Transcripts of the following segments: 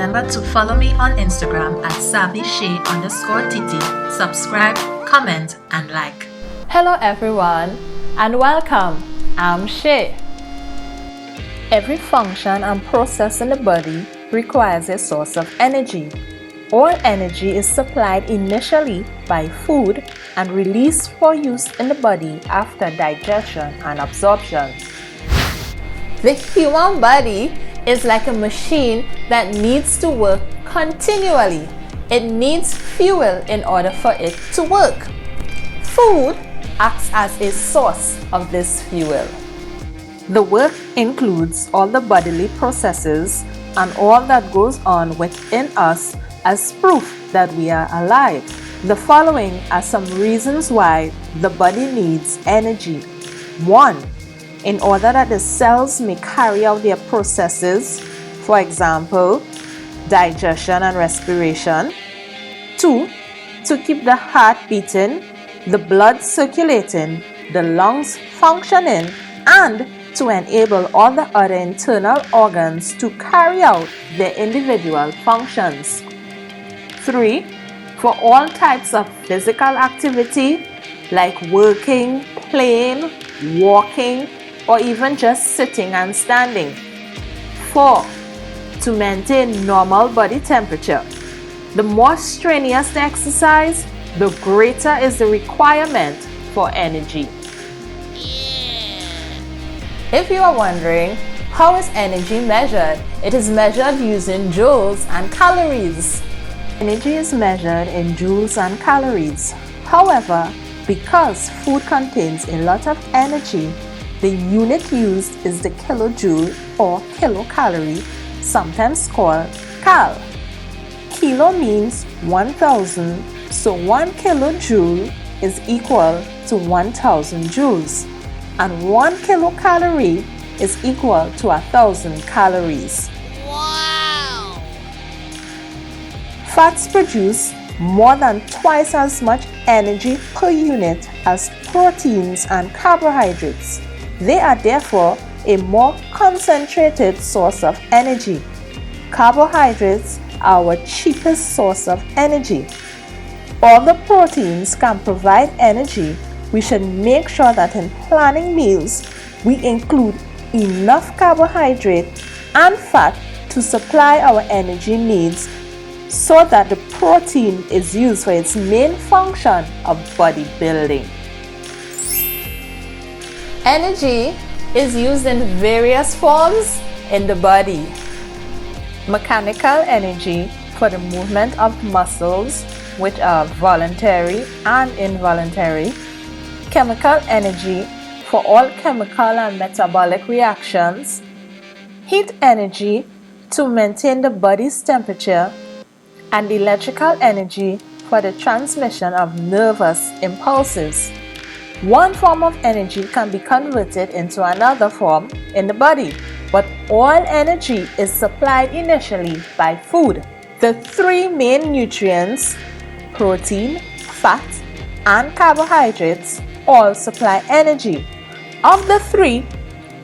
Remember to follow me on Instagram at savvyshay_tt. Subscribe, comment, and like. Hello everyone, and welcome. I'm Shay. Every function and process in the body requires a source of energy. All energy is supplied initially by food and released for use in the body after digestion and absorption. The human body is like a machine that needs to work continually. It needs fuel in order for it to work. Food acts as a source of this fuel. The work includes all the bodily processes and all that goes on within us as proof that we are alive. The following are some reasons why the body needs energy. 1. In order that the cells may carry out their processes, for example, digestion and respiration. 2. To keep the heart beating, the blood circulating, the lungs functioning, and to enable all the other internal organs to carry out their individual functions. 3. For all types of physical activity like working, playing, walking, or even just sitting and standing. 4. To maintain normal body temperature. The more strenuous the exercise, the greater is the requirement for energy. If you are wondering, how is energy measured? It is measured using joules and calories. Energy is measured in joules and calories. However, because food contains a lot of energy, the unit used is the kilojoule or kilocalorie, sometimes called cal. Kilo means 1000, so 1 kilojoule is equal to 1000 joules, and 1 kilocalorie is equal to 1000 calories. Wow! Fats produce more than twice as much energy per unit as proteins and carbohydrates. They are therefore a more concentrated source of energy. Carbohydrates are our cheapest source of energy. Although proteins can provide energy, we should make sure that in planning meals, we include enough carbohydrate and fat to supply our energy needs so that the protein is used for its main function of bodybuilding. Energy is used in various forms in the body. Mechanical energy for the movement of muscles, which are voluntary and involuntary. Chemical energy for all chemical and metabolic reactions. Heat energy to maintain the body's temperature. And electrical energy for the transmission of nervous impulses. One form of energy can be converted into another form in the body, but all energy is supplied initially by food. The three main nutrients, protein, fat, and carbohydrates, all supply energy. Of the three,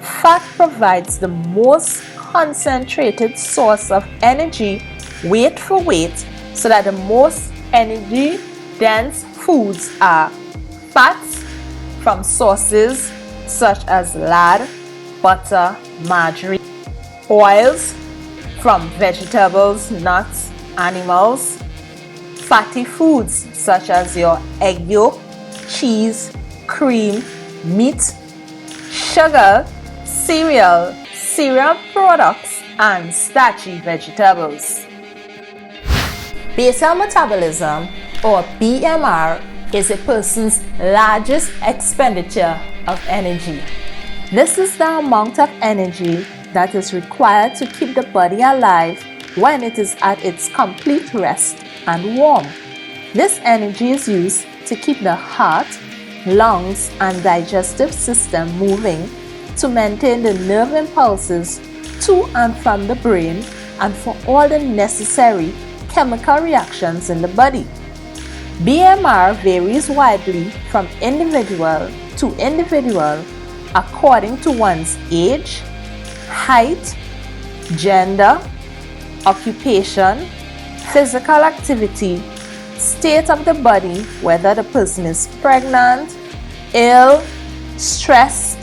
fat provides the most concentrated source of energy weight for weight, so that the most energy dense foods are fats from sources such as lard, butter, margarine, oils from vegetables, nuts, animals, fatty foods such as your egg yolk, cheese, cream, meat, sugar, cereal products, and starchy vegetables. Basal metabolism, or BMR, is a person's largest expenditure of energy. This is the amount of energy that is required to keep the body alive when it is at its complete rest and warm. This energy is used to keep the heart, lungs, and digestive system moving, to maintain the nerve impulses to and from the brain, and for all the necessary chemical reactions in the body. BMR varies widely from individual to individual according to one's age, height, gender, occupation, physical activity, state of the body, whether the person is pregnant, ill, stressed,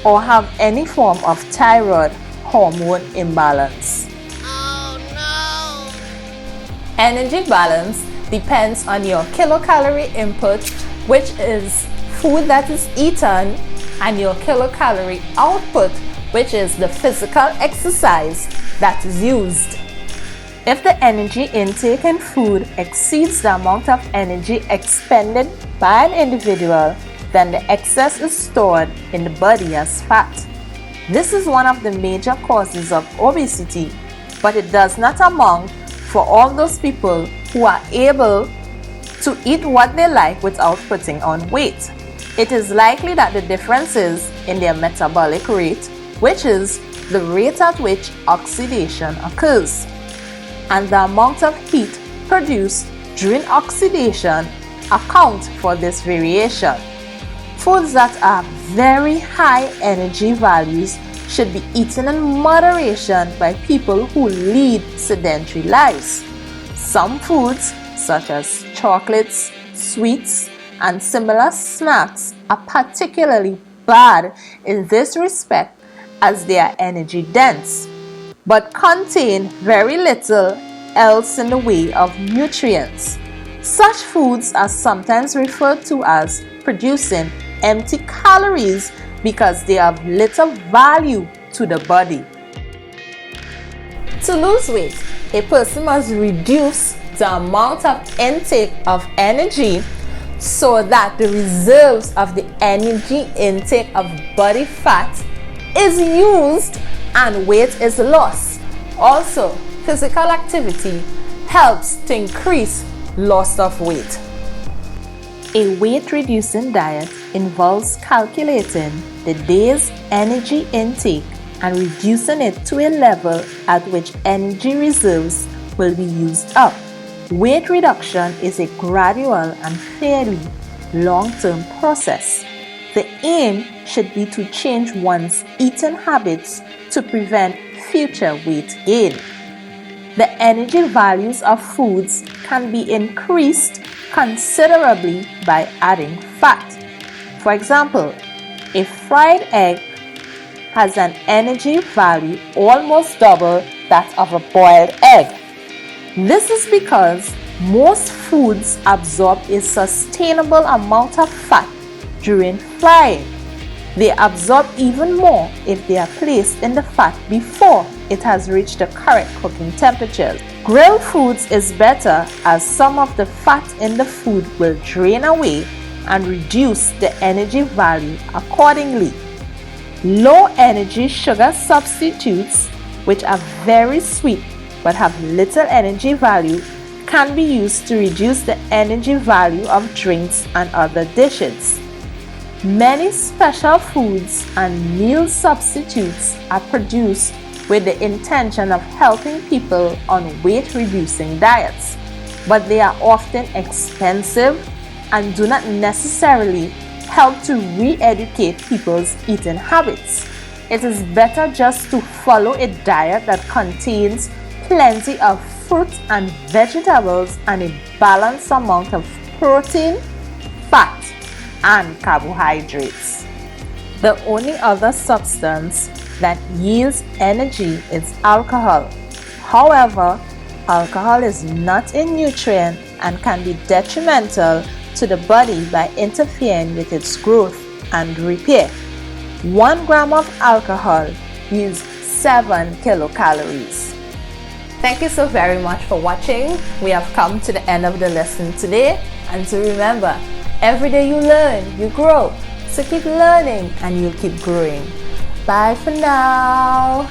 or have any form of thyroid hormone imbalance. Oh no! Energy balance depends on your kilocalorie input, which is food that is eaten, and your kilocalorie output, which is the physical exercise that is used. If the energy intake in food exceeds the amount of energy expended by an individual, then the excess is stored in the body as fat. This is one of the major causes of obesity, but it does not amount for all those people who are able to eat what they like without putting on weight. It is likely that the difference is in their metabolic rate, which is the rate at which oxidation occurs, and the amount of heat produced during oxidation account for this variation. Foods that are very high energy values should be eaten in moderation by people who lead sedentary lives. Some foods, such as chocolates, sweets, and similar snacks, are particularly bad in this respect as they are energy dense, but contain very little else in the way of nutrients. Such foods are sometimes referred to as producing empty calories because they have little value to the body. To lose weight, a person must reduce the amount of intake of energy so that the reserves of the energy intake of body fat is used and weight is lost. Also, physical activity helps to increase loss of weight. A weight-reducing diet involves calculating the day's energy intake and reducing it to a level at which energy reserves will be used up. Weight reduction is a gradual and fairly long-term process. The aim should be to change one's eating habits to prevent future weight gain. The energy values of foods can be increased considerably by adding fat. For example, a fried egg has an energy value almost double that of a boiled egg. This is because most foods absorb a sustainable amount of fat during frying. They absorb even more if they are placed in the fat before it has reached the correct cooking temperature. Grilled foods is better as some of the fat in the food will drain away and reduce the energy value accordingly. Low energy sugar substitutes, which are very sweet but have little energy value, can be used to reduce the energy value of drinks and other dishes. Many special foods and meal substitutes are produced with the intention of helping people on weight-reducing diets, but they are often expensive and do not necessarily help to re-educate people's eating habits. It is better just to follow a diet that contains plenty of fruit and vegetables and a balanced amount of protein, fat, and carbohydrates. The only other substance that yields energy is alcohol. However, alcohol is not a nutrient and can be detrimental to the body by interfering with its growth and repair. 1 gram of alcohol yields 7 kilocalories. Thank you so very much for watching. We have come to the end of the lesson today. And to remember, every day you learn, you grow. So keep learning and you'll keep growing. Bye for now.